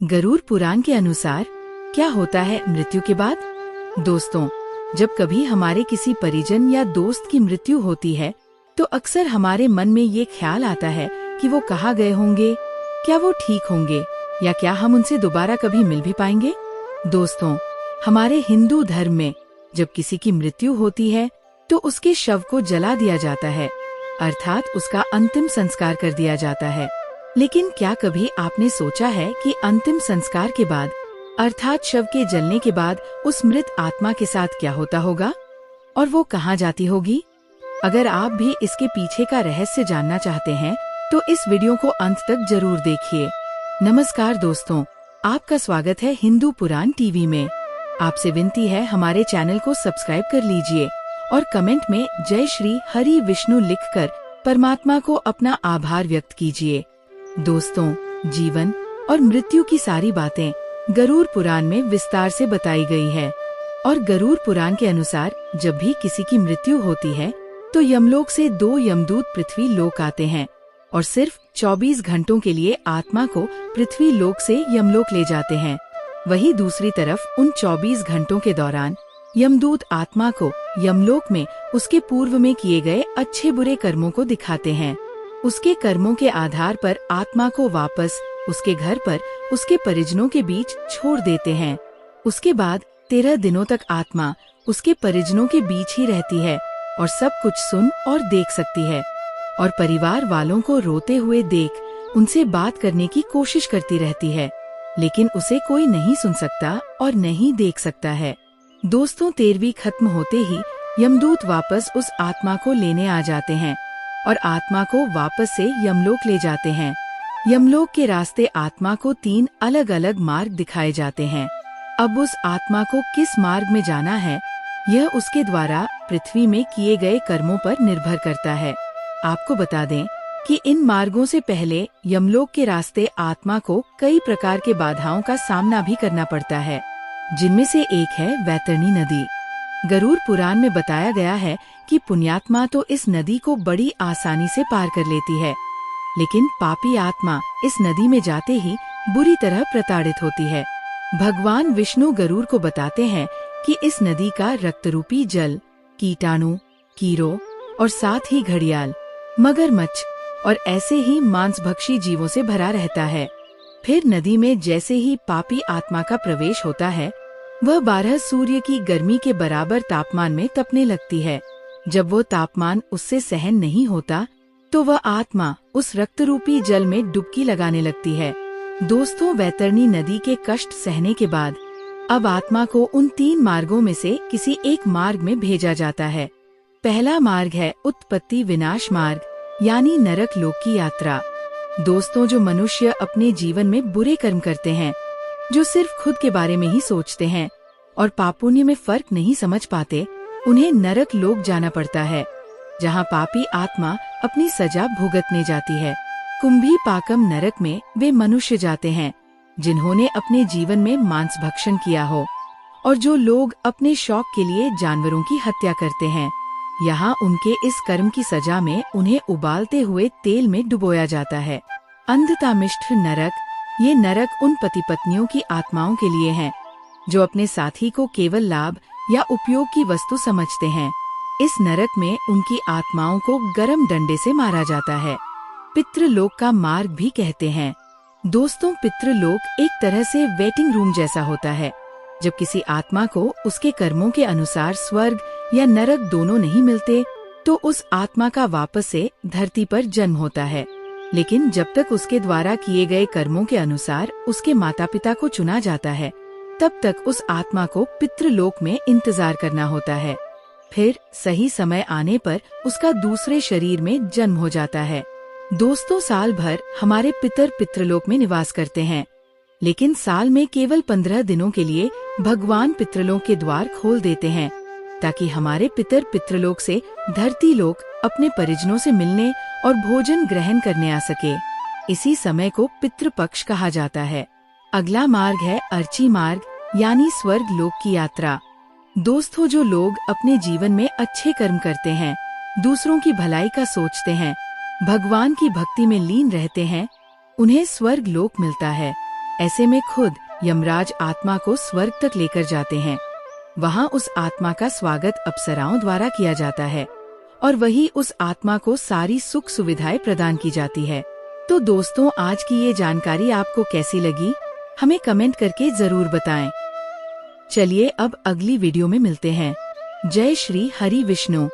गरुड़ पुराण के अनुसार क्या होता है मृत्यु के बाद? दोस्तों, जब कभी हमारे किसी परिजन या दोस्त की मृत्यु होती है तो अक्सर हमारे मन में ये ख्याल आता है कि वो कहाँ गए होंगे, क्या वो ठीक होंगे या क्या हम उनसे दोबारा कभी मिल भी पाएंगे। दोस्तों, हमारे हिंदू धर्म में जब किसी की मृत्यु होती है तो उसके शव को जला दिया जाता है, अर्थात उसका अंतिम संस्कार कर दिया जाता है। लेकिन क्या कभी आपने सोचा है कि अंतिम संस्कार के बाद अर्थात शव के जलने के बाद उस मृत आत्मा के साथ क्या होता होगा और वो कहाँ जाती होगी? अगर आप भी इसके पीछे का रहस्य जानना चाहते हैं तो इस वीडियो को अंत तक जरूर देखिए। नमस्कार दोस्तों, आपका स्वागत है हिंदू पुराण टीवी में। आपसे विनती है हमारे चैनल को सब्सक्राइब कर लीजिए और कमेंट में जय श्री हरि विष्णु लिखकर परमात्मा को अपना आभार व्यक्त कीजिए। दोस्तों, जीवन और मृत्यु की सारी बातें गरुड़ पुराण में विस्तार से बताई गई है और गरुड़ पुराण के अनुसार जब भी किसी की मृत्यु होती है तो यमलोक से 2 यमदूत पृथ्वी लोक आते हैं और सिर्फ 24 घंटों के लिए आत्मा को पृथ्वी लोक से यमलोक ले जाते हैं। वहीं दूसरी तरफ उन 24 घंटों के दौरान यमदूत आत्मा को यमलोक में उसके पूर्व में किए गए अच्छे बुरे कर्मों को दिखाते हैं। उसके कर्मों के आधार पर आत्मा को वापस उसके घर पर उसके परिजनों के बीच छोड़ देते हैं। उसके बाद 13 दिनों तक आत्मा उसके परिजनों के बीच ही रहती है और सब कुछ सुन और देख सकती है और परिवार वालों को रोते हुए देख उनसे बात करने की कोशिश करती रहती है, लेकिन उसे कोई नहीं सुन सकता और नहीं देख सकता है। दोस्तों, 13वीं खत्म होते ही यमदूत वापस उस आत्मा को लेने आ जाते हैं और आत्मा को वापस से यमलोक ले जाते हैं। यमलोक के रास्ते आत्मा को 3 अलग अलग मार्ग दिखाए जाते हैं। अब उस आत्मा को किस मार्ग में जाना है यह उसके द्वारा पृथ्वी में किए गए कर्मों पर निर्भर करता है। आपको बता दें कि इन मार्गों से पहले यमलोक के रास्ते आत्मा को कई प्रकार के बाधाओं का सामना भी करना पड़ता है, जिनमें से एक है वैतरणी नदी। गरुड़ पुराण में बताया गया है कि पुण्यात्मा तो इस नदी को बड़ी आसानी से पार कर लेती है, लेकिन पापी आत्मा इस नदी में जाते ही बुरी तरह प्रताड़ित होती है। भगवान विष्णु गरुड़ को बताते हैं कि इस नदी का रक्तरूपी जल कीटाणु, कीड़ों और साथ ही घड़ियाल, मगरमच्छ और ऐसे ही मांसभक्षी जीवों से भरा रहता है। फिर नदी में जैसे ही पापी आत्मा का प्रवेश होता है वह 12 सूर्य की गर्मी के बराबर तापमान में तपने लगती है। जब वो तापमान उससे सहन नहीं होता तो वह आत्मा उस रक्तरूपी जल में डुबकी लगाने लगती है। दोस्तों, वैतरणी नदी के कष्ट सहने के बाद अब आत्मा को उन 3 मार्गों में से किसी एक मार्ग में भेजा जाता है। पहला मार्ग है उत्पत्ति विनाश मार्ग, यानी नरक लोक की यात्रा। दोस्तों, जो मनुष्य अपने जीवन में बुरे कर्म करते हैं, जो सिर्फ खुद के बारे में ही सोचते हैं और पापुण्य में फर्क नहीं समझ पाते, उन्हें नरक लोक जाना पड़ता है, जहाँ पापी आत्मा अपनी सजा भुगतने जाती है। कुंभी पाकम नरक में वे मनुष्य जाते हैं जिन्होंने अपने जीवन में मांस भक्षण किया हो और जो लोग अपने शौक के लिए जानवरों की हत्या करते हैं। यहाँ उनके इस कर्म की सजा में उन्हें उबालते हुए तेल में डुबोया जाता है। अंधतामिष्ठ नरक, ये नरक उन पति पत्नियों की आत्माओं के लिए हैं जो अपने साथी को केवल लाभ या उपयोग की वस्तु समझते हैं। इस नरक में उनकी आत्माओं को गरम डंडे से मारा जाता है। पितृलोक का मार्ग भी कहते हैं। दोस्तों, पितृलोक एक तरह से वेटिंग रूम जैसा होता है। जब किसी आत्मा को उसके कर्मों के अनुसार स्वर्ग या नरक दोनों नहीं मिलते तो उस आत्मा का वापस से धरती पर जन्म होता है, लेकिन जब तक उसके द्वारा किए गए कर्मों के अनुसार उसके माता पिता को चुना जाता है तब तक उस आत्मा को पितृलोक में इंतजार करना होता है। फिर सही समय आने पर उसका दूसरे शरीर में जन्म हो जाता है। दोस्तों, साल भर हमारे पितर पितृलोक में निवास करते हैं, लेकिन साल में केवल 15 दिनों के लिए भगवान पितृलोक के द्वार खोल देते हैं ताकि हमारे पितर पितृलोक से धरती लोक अपने परिजनों से मिलने और भोजन ग्रहण करने आ सके। इसी समय को पितृपक्ष कहा जाता है। अगला मार्ग है अर्ची मार्ग, यानी स्वर्ग लोक की यात्रा। दोस्तों, जो लोग अपने जीवन में अच्छे कर्म करते हैं, दूसरों की भलाई का सोचते हैं, भगवान की भक्ति में लीन रहते हैं, उन्हें स्वर्ग लोक मिलता है। ऐसे में खुद यमराज आत्मा को स्वर्ग तक लेकर जाते हैं। वहाँ उस आत्मा का स्वागत अप्सराओं द्वारा किया जाता है और वही उस आत्मा को सारी सुख सुविधाएं प्रदान की जाती है। तो दोस्तों, आज की ये जानकारी आपको कैसी लगी, हमें कमेंट करके जरूर बताएं। चलिए अब अगली वीडियो में मिलते हैं। जय श्री हरि विष्णु।